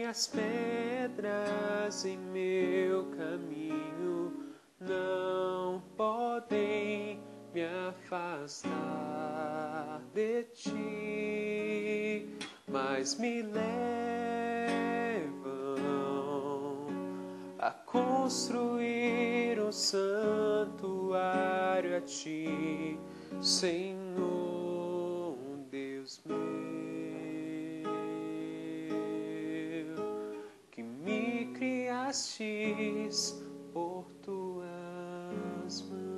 as pedras em meu caminho não podem me afastar de ti, mas me levam a construir um santuário a ti, Senhor, Deus meu, que me criastes por tuas mãos.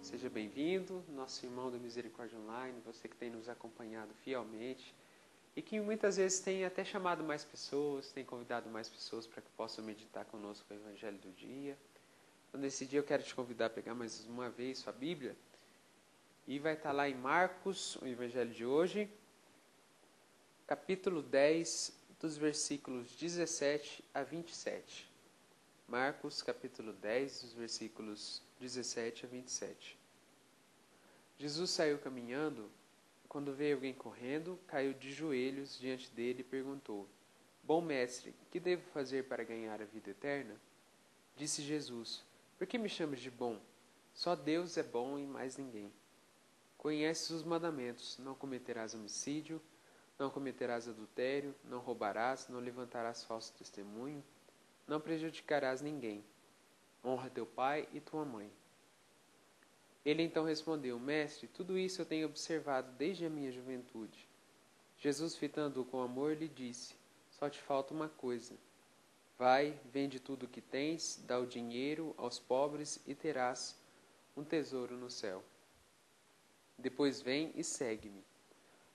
Seja bem-vindo, nosso irmão do Misericórdia Online, você que tem nos acompanhado fielmente e que muitas vezes tem até chamado mais pessoas, tem convidado mais pessoas para que possam meditar conosco o Evangelho do dia. Então, nesse dia eu quero te convidar a pegar mais uma vez sua Bíblia e vai estar lá em Marcos, o Evangelho de hoje, capítulo 10, dos versículos 17 a 27. Marcos, capítulo 10, dos versículos 17 a 27. Jesus saiu caminhando. Quando veio alguém correndo, caiu de joelhos diante dele e perguntou: Bom mestre, que devo fazer para ganhar a vida eterna? Disse Jesus: Por que me chamas de bom? Só Deus é bom e mais ninguém. Conheces os mandamentos: não cometerás homicídio, não cometerás adultério, não roubarás, não levantarás falso testemunho, não prejudicarás ninguém. Honra teu pai e tua mãe. Ele então respondeu: Mestre, tudo isso eu tenho observado desde a minha juventude. Jesus, fitando-o com amor, lhe disse: Só te falta uma coisa. Vai, vende tudo o que tens, dá o dinheiro aos pobres e terás um tesouro no céu. Depois vem e segue-me.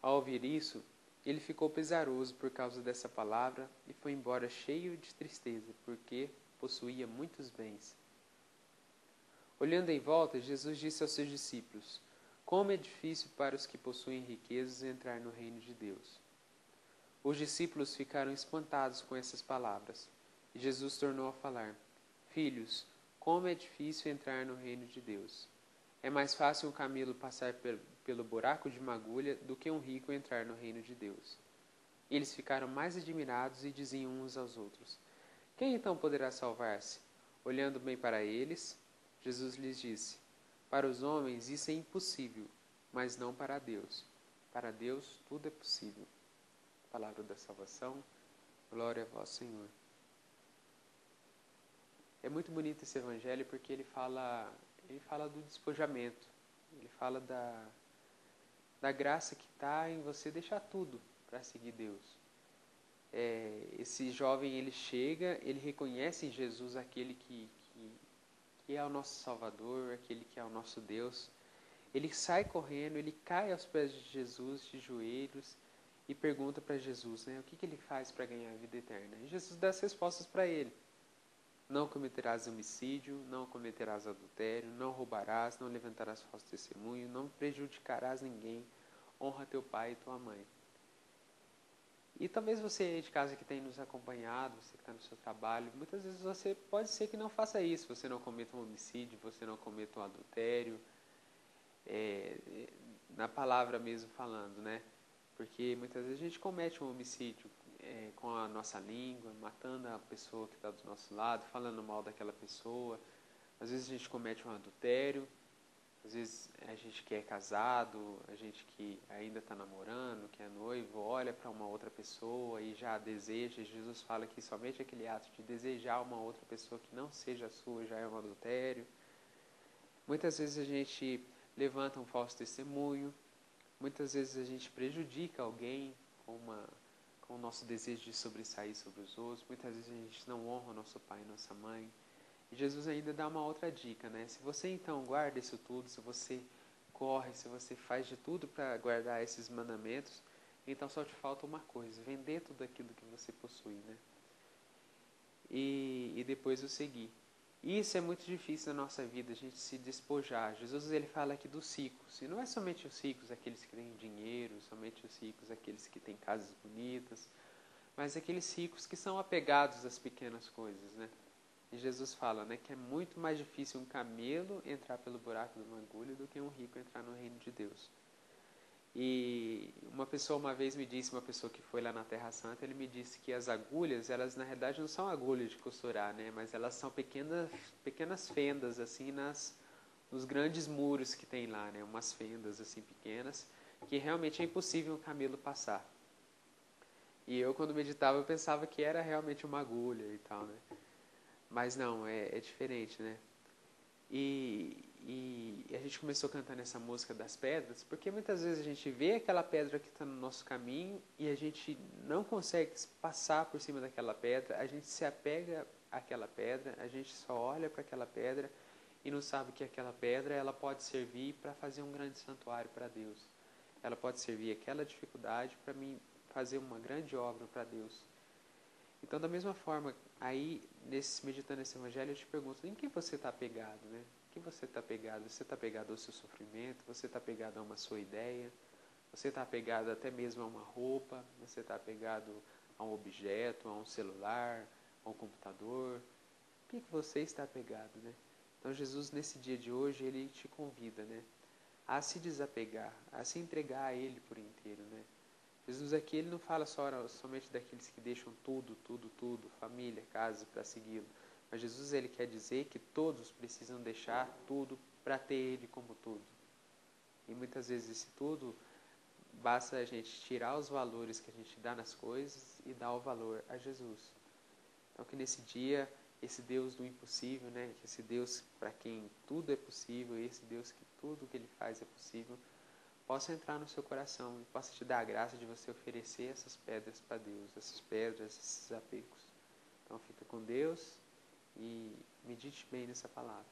Ao ouvir isso, ele ficou pesaroso por causa dessa palavra e foi embora cheio de tristeza, porque possuía muitos bens. Olhando em volta, Jesus disse aos seus discípulos: Como é difícil para os que possuem riquezas entrar no reino de Deus. Os discípulos ficaram espantados com essas palavras. E Jesus tornou a falar: Filhos, como é difícil entrar no reino de Deus. É mais fácil um camelo passar pelo buraco de uma agulha do que um rico entrar no reino de Deus. Eles ficaram mais admirados e diziam uns aos outros: Quem então poderá salvar-se? Olhando bem para eles, Jesus lhes disse: Para os homens isso é impossível, mas não para Deus. Para Deus tudo é possível. Palavra da salvação, glória a vós, Senhor. É muito bonito esse evangelho porque ele fala do despojamento, ele fala da graça que está em você deixar tudo para seguir Deus. Esse jovem, ele chega, ele reconhece em Jesus aquele que é o nosso Salvador, aquele que é o nosso Deus. Ele sai correndo, ele cai aos pés de Jesus, de joelhos, e pergunta para Jesus, o que ele faz para ganhar a vida eterna. E Jesus dá as respostas para ele. Não cometerás homicídio, não cometerás adultério, não roubarás, não levantarás falso testemunho, não prejudicarás ninguém, honra teu pai e tua mãe. E talvez você aí de casa que tem nos acompanhado, você que está no seu trabalho, muitas vezes você pode ser que não faça isso, você não cometa um homicídio, você não cometa um adultério, na palavra mesmo falando, né? Porque muitas vezes a gente comete um homicídio com a nossa língua, matando a pessoa que está do nosso lado, falando mal daquela pessoa. Às vezes a gente comete um adultério, às vezes a gente que é casado, a gente que ainda está namorando, que é noivo, olha para uma outra pessoa e já a deseja. E Jesus fala que somente aquele ato de desejar uma outra pessoa que não seja a sua já é um adultério. Muitas vezes a gente levanta um falso testemunho, muitas vezes a gente prejudica alguém com o nosso desejo de sobressair sobre os outros. Muitas vezes a gente não honra o nosso pai e nossa mãe. E Jesus ainda dá uma outra dica, né? Se você então guarda isso tudo, se você corre, se você faz de tudo para guardar esses mandamentos, então só te falta uma coisa: vender tudo aquilo que você possui, né? E depois o seguir. Isso é muito difícil na nossa vida, a gente se despojar. Jesus, ele fala aqui dos ricos. E não é somente os ricos, aqueles que têm dinheiro, somente os ricos, aqueles que têm casas bonitas, mas aqueles ricos que são apegados às pequenas coisas, né? E Jesus fala, né, que é muito mais difícil um camelo entrar pelo buraco de uma agulha do que um rico entrar no reino de Deus. E uma pessoa uma vez me disse, uma pessoa que foi lá na Terra Santa, ele me disse que as agulhas, elas na realidade não são agulhas de costurar, né? Mas elas são pequenas fendas assim nos grandes muros que tem lá, né? Umas fendas assim pequenas que realmente é impossível um camelo passar. E eu quando meditava eu pensava que era realmente uma agulha e tal, né? Mas não, é diferente, né? E a gente começou cantando essa música das pedras, porque muitas vezes a gente vê aquela pedra que está no nosso caminho e a gente não consegue passar por cima daquela pedra, a gente se apega àquela pedra, a gente só olha para aquela pedra e não sabe que aquela pedra ela pode servir para fazer um grande santuário para Deus. Ela pode servir aquela dificuldade para mim fazer uma grande obra para Deus. Então, da mesma forma, aí, meditando esse evangelho, eu te pergunto, em que você está apegado, né? Em que você está apegado? Você está apegado ao seu sofrimento? Você está apegado a uma sua ideia? Você está apegado até mesmo a uma roupa? Você está apegado a um objeto, a um celular, a um computador? O que você está apegado, né? Então, Jesus, nesse dia de hoje, ele te convida, né? A se desapegar, a se entregar a Ele por inteiro, né? Jesus aqui ele não fala somente daqueles que deixam tudo, família, casa, para segui-lo. Mas Jesus ele quer dizer que todos precisam deixar tudo para ter Ele como tudo. E muitas vezes esse tudo, basta a gente tirar os valores que a gente dá nas coisas e dar o valor a Jesus. Então que nesse dia, esse Deus do impossível, né? Esse Deus para quem tudo é possível, esse Deus que tudo que Ele faz é possível, possa entrar no seu coração e possa te dar a graça de você oferecer essas pedras para Deus, essas pedras, esses apegos. Então fica com Deus e medite bem nessa palavra.